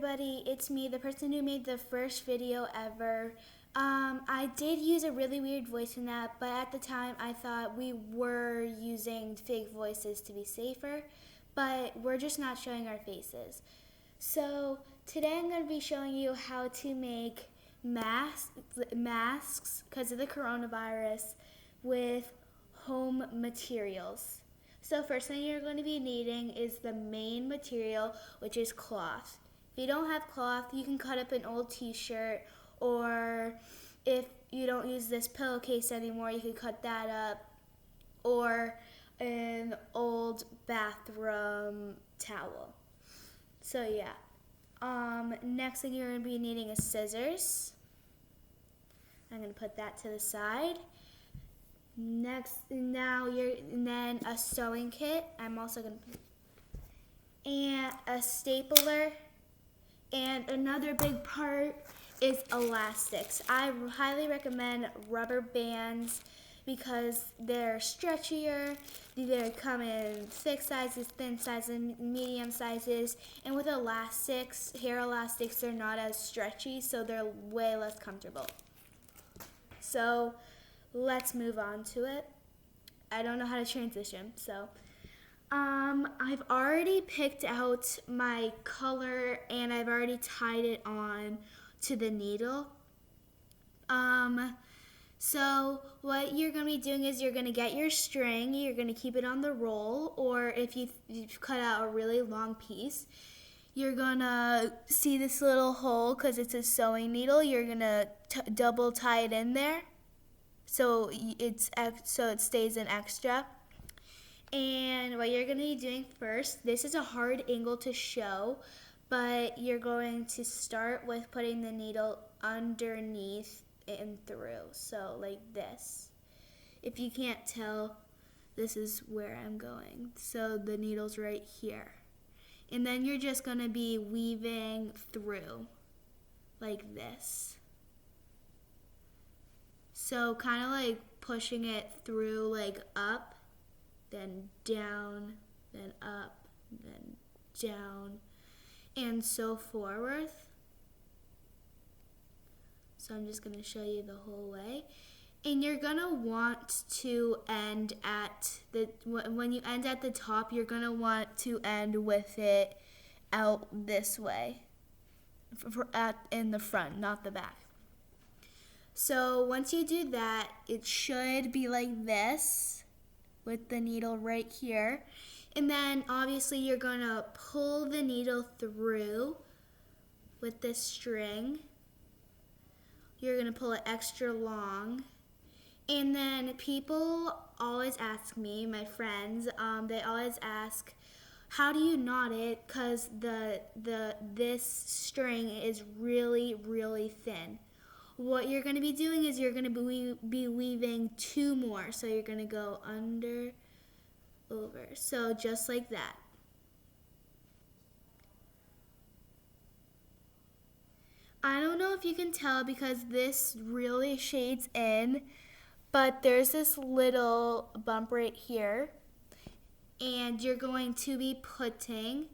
everybody, it's me, the person who made the first video ever. I did use a really weird voice in that, but at the time I thought we were using fake voices to be safer, but we're just not showing our faces. So today I'm going to be showing you how to make masks because of the coronavirus with home materials. So first thing you're going to be needing is the main material, which is cloth. If you don't have cloth, you can cut up an old t-shirt, or if you don't use this pillowcase anymore, you can cut that up, or an old bathroom towel. So yeah. Next thing you're going to be needing is scissors. I'm going to put that to the side. And then a sewing kit. I'm also going to, and a stapler. And another big part is elastics. I highly recommend rubber bands because they're stretchier. They come in thick sizes, thin sizes, medium sizes. And with elastics, hair elastics, they're not as stretchy, so they're way less comfortable. So let's move on to it. I don't know how to transition, so I've already picked out my color and I've already tied it on to the needle. So what you're going to be doing is you're going to get your string, you're going to keep it on the roll, or if you've cut out a really long piece, you're going to see this little hole because it's a sewing needle. You're going to double tie it in there so it stays in extra. And what you're going to be doing first, this is a hard angle to show, but you're going to start with putting the needle underneath and through, so like this. If you can't tell, this is where I'm going. So the needle's right here. And then you're just going to be weaving through like this. So kind of like pushing it through, like up, then down, then up, then down, and so forth. So I'm just going to show you the whole way. And you're going to want to end at when you end at the top, you're going to want to end with it out this way, in the front, not the back. So once you do that, it should be like this with the needle right here. And then obviously you're going to pull the needle through with this string. You're going to pull it extra long. And then people always ask me, my friends, they always ask, how do you knot it? Because this string is really, really thin. What you're going to be doing is you're going to be weaving two more. So you're going to go under, over. So just like that. I don't know if you can tell because this really shades in, but there's this little bump right here. And you're going to be putting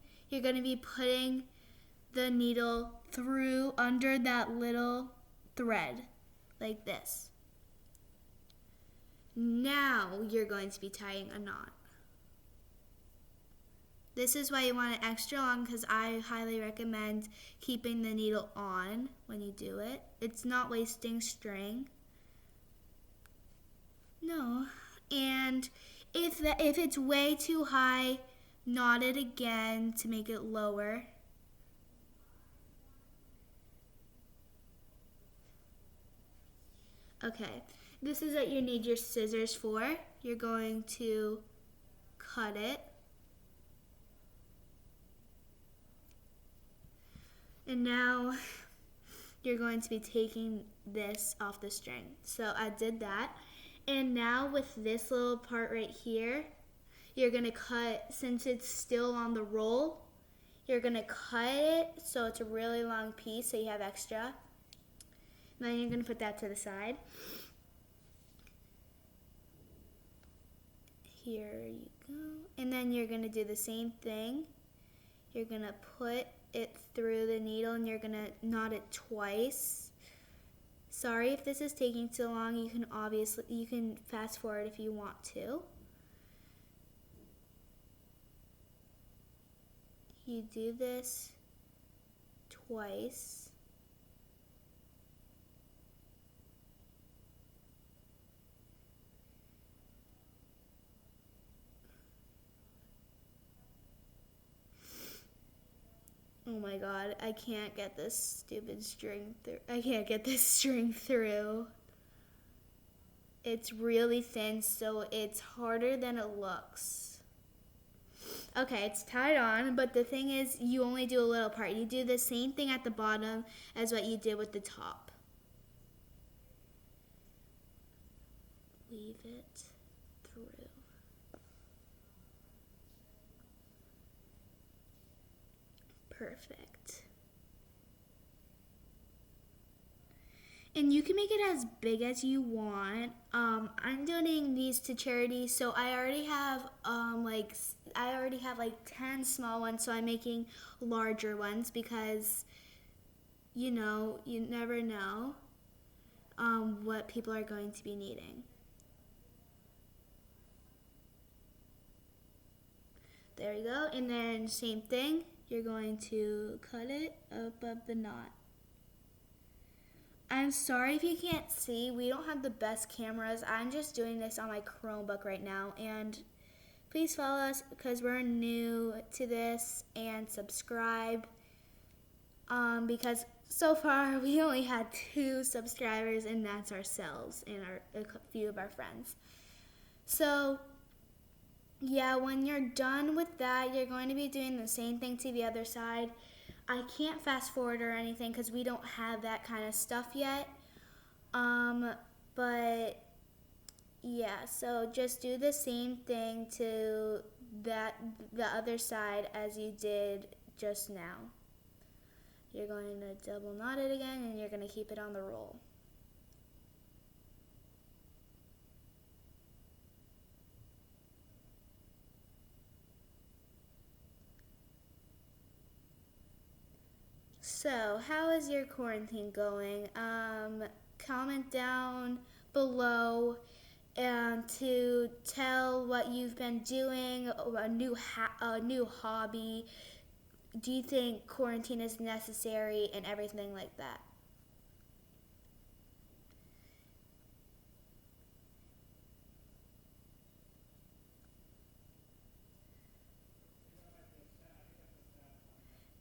the needle through under that little thread, like this. Now you're going to be tying a knot. This is why you want it extra long, because I highly recommend keeping the needle on when you do it. It's not wasting string. No. And if it's way too high, knot it again to make it lower. Okay. This is what you need your scissors for. You're going to cut it. And now you're going to be taking this off the string. So I did that. And now with this little part right here, you're going to cut, since it's still on the roll, you're going to cut it so it's a really long piece so you have extra. And then you're going to put that to the side. Here you go. And then you're going to do the same thing. You're going to put it through the needle and you're gonna knot it twice. Sorry if this is taking too long. You can fast forward if you want to. You do this twice. Oh my god, I can't get this stupid string through. I can't get this string through. It's really thin, so it's harder than it looks. Okay, it's tied on, but the thing is, you only do a little part. You do the same thing at the bottom as what you did with the top. Weave it through. Perfect. And you can make it as big as you want. I'm donating these to charity, so I already have like 10 small ones, so I'm making larger ones because you never know what people are going to be needing. There we go. And then same thing, you're going to cut it above the knot. I'm sorry if you can't see. We don't have the best cameras. I'm just doing this on my Chromebook right now. And please follow us because we're new to this, and subscribe. Because so far we only had 2 subscribers, and that's ourselves and a few of our friends. So yeah, when you're done with that, you're going to be doing the same thing to the other side. I can't fast forward or anything because we don't have that kind of stuff yet. But yeah, so just do the same thing to the other side as you did just now. You're going to double knot it again, and you're going to keep it on the roll. So, how is your quarantine going? Comment down below to tell what you've been doing, a new hobby. Do you think quarantine is necessary, and everything like that?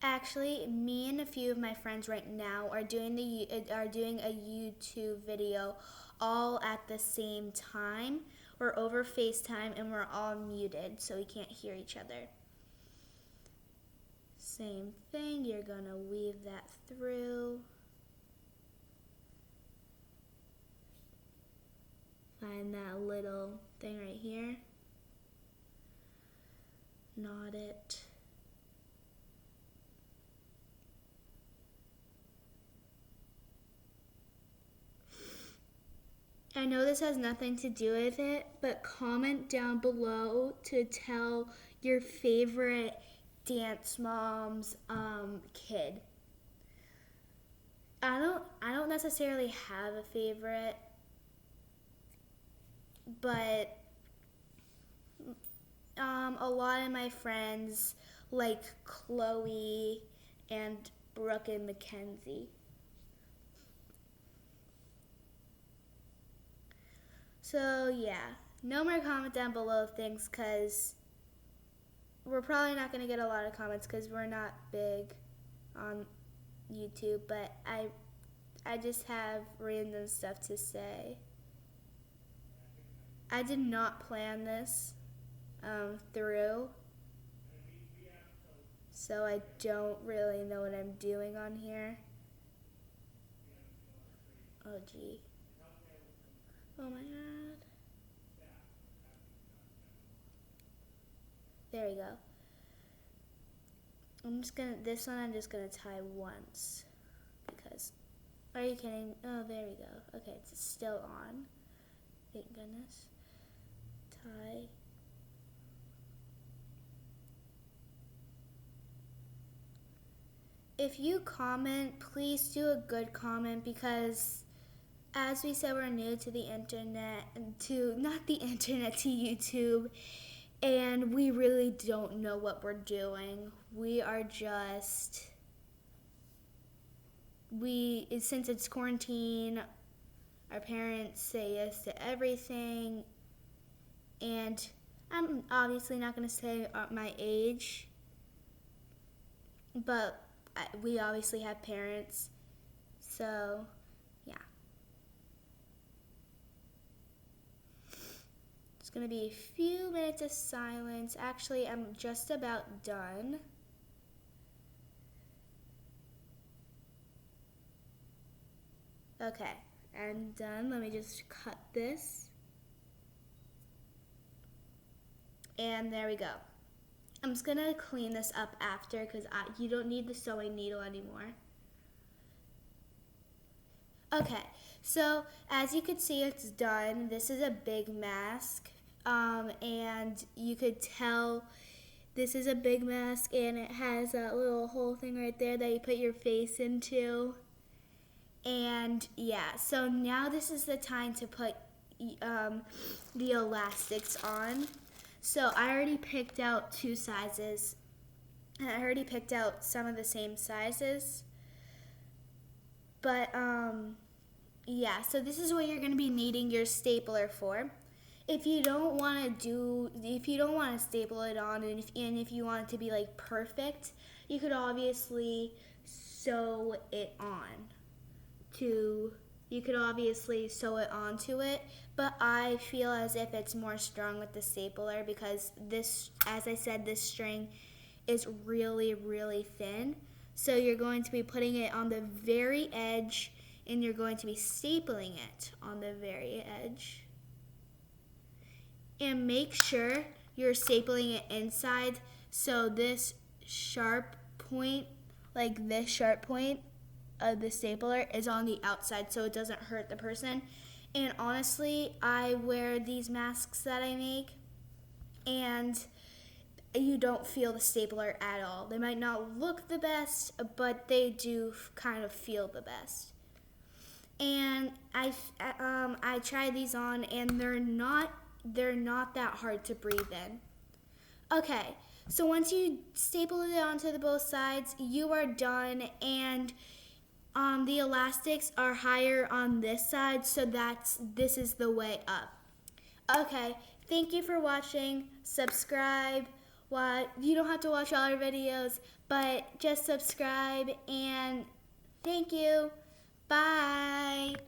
Actually, me and a few of my friends right now are doing a YouTube video all at the same time. We're over FaceTime and we're all muted, so we can't hear each other. Same thing, you're gonna weave that through. Find that little thing right here. Knot it. I know this has nothing to do with it, but comment down below to tell your favorite Dance Moms kid. I don't necessarily have a favorite, but a lot of my friends like Chloe and Brooke and Mackenzie. So yeah, no more comment down below of things because we're probably not going to get a lot of comments because we're not big on YouTube, but I just have random stuff to say. I did not plan this through, so I don't really know what I'm doing on here. Oh gee. Oh my god. There we go. This one I'm just gonna tie once because, are you kidding? Oh, there we go. Okay, it's still on. Thank goodness. Tie. if you comment, please do a good comment because as we said, we're new to the internet, not the internet, to YouTube, and we really don't know what we're doing. Since it's quarantine, our parents say yes to everything, and I'm obviously not going to say my age, but we obviously have parents, so yeah. It's going to be a few minutes of silence. Actually, I'm just about done. Okay, I'm done. Let me just cut this. And there we go. I'm just going to clean this up after because you don't need the sewing needle anymore. Okay, so as you can see, it's done. This is a big mask, and you could tell this is a big mask, and it has that little hole thing right there that you put your face into. And yeah, so now this is the time to put the elastics on. So I already picked out 2 sizes. I already picked out some of the same sizes. But yeah, so this is what you're going to be needing your stapler for. If you don't want to staple it on, and if you want it to be like perfect, you could obviously sew it on. You could obviously sew it onto it, but I feel as if it's more strong with the stapler because this, as I said, this string is really, really thin. So you're going to be putting it on the very edge, and you're going to be stapling it on the very edge. And make sure you're stapling it inside, so this sharp point, like this sharp point of the stapler, is on the outside so it doesn't hurt the person. And honestly, I wear these masks that I make, and you don't feel the stapler at all. They might not look the best, but they do kind of feel the best. And I tried these on, and they're not that hard to breathe in. Okay, so once you staple it onto both sides, you are done, and the elastics are higher on this side, so this is the way up. Okay, thank you for watching. Subscribe. You don't have to watch all our videos, but just subscribe, and thank you. Bye.